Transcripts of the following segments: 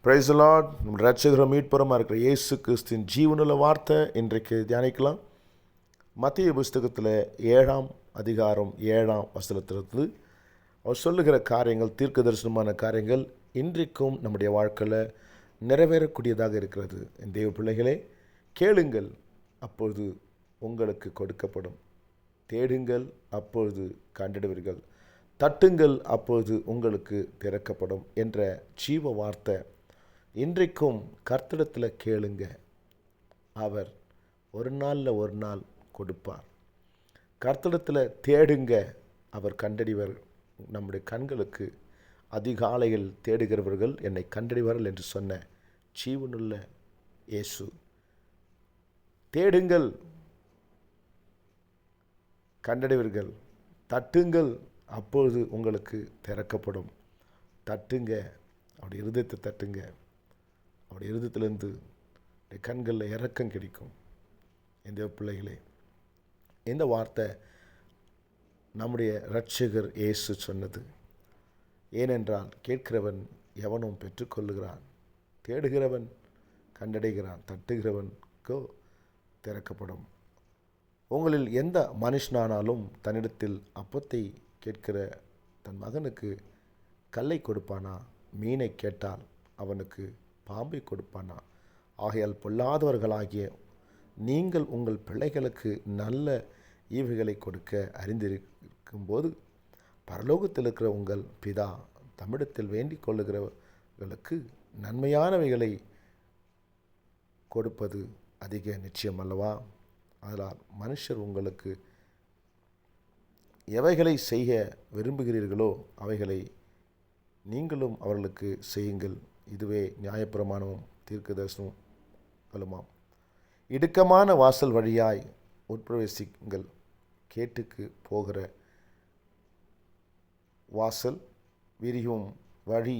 Praise the Lord. நம்ம ரட்சகரும் மீட்பருமா இருக்கிற இயேசு கிறிஸ்துவின் ஜீவனுள்ள வார்த்தை இன்றைக்கு தியானிக்கலாம். மத்தேயு புஸ்தகத்தில் 7ஆம் அதிகாரம் 7ஆம் வசனத்திலிருந்து அவர் சொல்லுகிற காரியங்கள் தீர்க்க தரிசனமான காரியங்கள் இன்றைக்கும் நம்முடைய வாழ்க்கையில் நிறைவேறக்கூடியதாக இருக்கிறது. என் தேவ பிள்ளைகளே, கேளுங்கள், அப்பொழுது உங்களுக்கு கொடுக்கப்படும். தேடுங்கள், அப்பொழுது கண்டிடுவீர்கள். தட்டுங்கள், அப்பொழுது உங்களுக்கு திறக்கப்படும் என்ற ஜீவ வார்த்தை இன்றைக்கும் கர்த்தரிடத்தில் கேளுங்க. அவர் ஒரு நாள் கொடுப்பார். கர்த்தரிடத்தில் தேடுங்க, அவர் கண்டறிவர். நம்முடைய கண்களுக்கு அதிகாலையில் தேடுகிறவர்கள் என்னை கண்டறிவார்கள் என்று சொன்ன ஜீவனுள்ள இயேசு. தேடுங்கள், கண்டறிவீர்கள். தட்டுங்கள், அப்பொழுது உங்களுக்கு திறக்கப்படும். தட்டுங்க, அவருடைய இருதயத்தை தட்டுங்க. அவருடைய இருதயத்திலிருந்து கண்களில் இரக்கம் கிடைக்கும். இந்த பிள்ளைகளே, இந்த வார்த்தை நம்முடைய இரட்சகர் இயேசு சொன்னது. ஏனென்றால் கேட்கிறவன் எவனும் பெற்றுக்கொள்ளுகிறான், தேடுகிறவன் கண்டடைகிறான், தட்டுகிறவனுக்கோ திறக்கப்படும். உங்களில் எந்த மனுஷனானாலும் தன்னிடத்தில் அப்பத்தை கேட்கிற தன் மகனுக்கு கல்லை கொடுப்பானா? மீனை கேட்டால் அவனுக்கு பாம்பை கொடுப்பானா? ஆகையால் பொல்லாதவர்களாகிய நீங்கள் உங்கள் பிள்ளைகளுக்கு நல்ல ஈவுகளை கொடுக்க அறிந்திருக்கும்போது பரலோகத்தில் இருக்கிற உங்கள் பிதா தம்மிடத்தில் வேண்டிக் கொள்ளுகிறவர்களுக்கு நன்மையானவைகளை கொடுப்பது அதிக நிச்சயம் அல்லவா? அதனால் மனுஷர் உங்களுக்கு எவைகளை செய்ய விரும்புகிறீர்களோ அவைகளை நீங்களும் அவர்களுக்கு செய்யுங்கள். இதுவே நியாயப்பிரமாணமும் தீர்க்கதரிசனங்களுமாம். இடுக்கமான வாசல் வழியாய் உட்பிரவேசிங்கள். கேட்டுக்கு போகிற வாசல் விரியும் வழி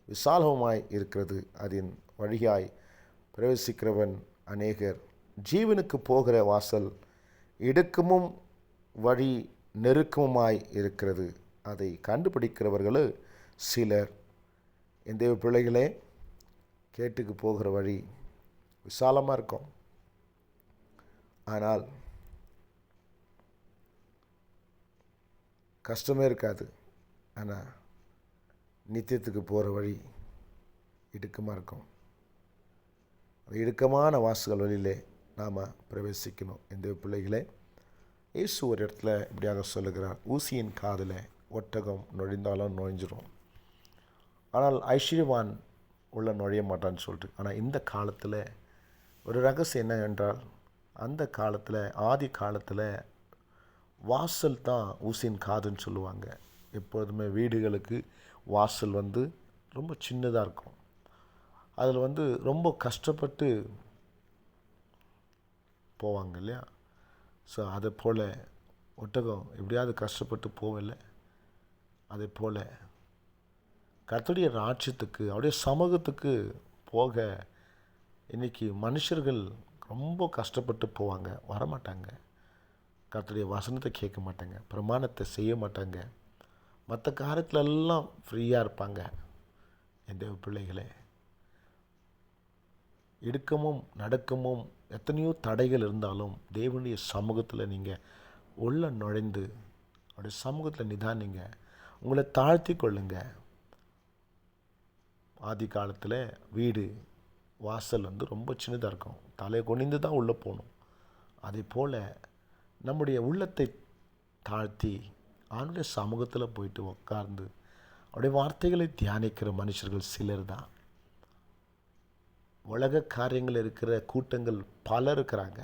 விசாலமாய் இருக்கிறது, அதன் வழியாய் பிரவேசிக்கிறவன் அநேகர். ஜீவனுக்கு போகிற வாசல் இடுக்கமும் வழி நெருக்கமுமாய் இருக்கிறது, அதை கண்டுபிடிக்கிறவர்கள் சிலர். என் தேவ பிள்ளைகளே, கேட்டுக்கு போகிற வழி விசாலமாக இருக்கும், ஆனால் கஷ்டமே இருக்காது. ஆனால் நித்தியத்துக்கு போகிற வழி இடுக்கமாக இருக்கும். இடுக்கமான வாசல் வழியிலே நாம் பிரவேசிக்கணும். இந்த பிள்ளைகளே, இயேசு ஒரு இடத்துல இப்படியாக சொல்லுகிறார், ஊசியின் காதில் ஒட்டகம் நுழைந்தாலும் நுழைஞ்சிரும், ஆனால் ஐஸ்வர்யவான் உள்ள நுழைய மாட்டான்னு சொல்லிட்டு. ஆனால் இந்த காலத்தில் ஒரு ரகசியம் என்ன என்றால், அந்த காலத்தில் ஆதி காலத்தில் வாசல் தான் ஊசியின் காதுன்னு சொல்லுவாங்க. எப்போதுமே வீடுகளுக்கு வாசல் ரொம்ப சின்னதாக இருக்கும். அதில் ரொம்ப கஷ்டப்பட்டு போவாங்க இல்லையா? ஸோ அதை போல் ஒட்டகம் எப்படியாவது கஷ்டப்பட்டு போகலை. அதே போல் கர்த்தருடைய ராஜ்யத்துக்கு, அவருடைய சமூகத்துக்கு போக இன்றைக்கி மனுஷர்கள் ரொம்ப கஷ்டப்பட்டு போவாங்க, வரமாட்டாங்க. கர்த்தருடைய வசனத்தை கேட்க மாட்டாங்க, பிரமாணத்தை செய்ய மாட்டாங்க, மற்ற காரியத்திலெல்லாம் ஃப்ரீயாக இருப்பாங்க. என் தேவ பிள்ளைகளே, இடுக்கமும் நடுக்கமும் எத்தனையோ தடைகள் இருந்தாலும் தேவனுடைய சமூகத்தில் நீங்கள் உள்ள நுழைந்து அவருடைய சமூகத்தில் நிதானிங்க, உங்களை தாழ்த்தி கொள்ளுங்க. ஆதி காலத்தில் வீடு வாசல் ரொம்ப சின்னதாக இருக்கும், தலையை குனிந்து தான் உள்ளே போகணும். அதே போல் நம்முடைய உள்ளத்தை தாழ்த்தி அவனுடைய சமூகத்தில் போயிட்டு உட்கார்ந்து அவருடைய வார்த்தைகளை தியானிக்கிற மனுஷர்கள் சிலர் தான். உலக காரியங்கள் இருக்கிற கூட்டங்கள் பல இருக்கிறாங்க,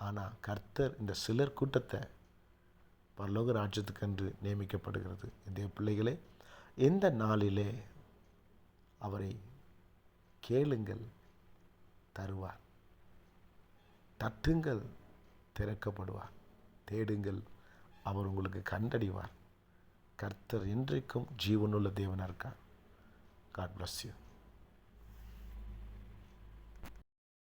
ஆனால் கர்த்தர் இந்த சிலர் கூட்டத்தை பரலோக ராஜ்யத்துக்கென்று நியமிக்கப்படுகிறது. இந்த பிள்ளைகளே, இந்த நாளிலே அவரை கேளுங்கள், தருவார். தட்டுங்கள், திறக்கப்படுவார். தேடுங்கள், அவர் உங்களுக்கு கண்டறிவார். கர்த்தர் இன்றைக்கும் ஜீவனுள்ள தேவனாக இருக்கார். God bless you.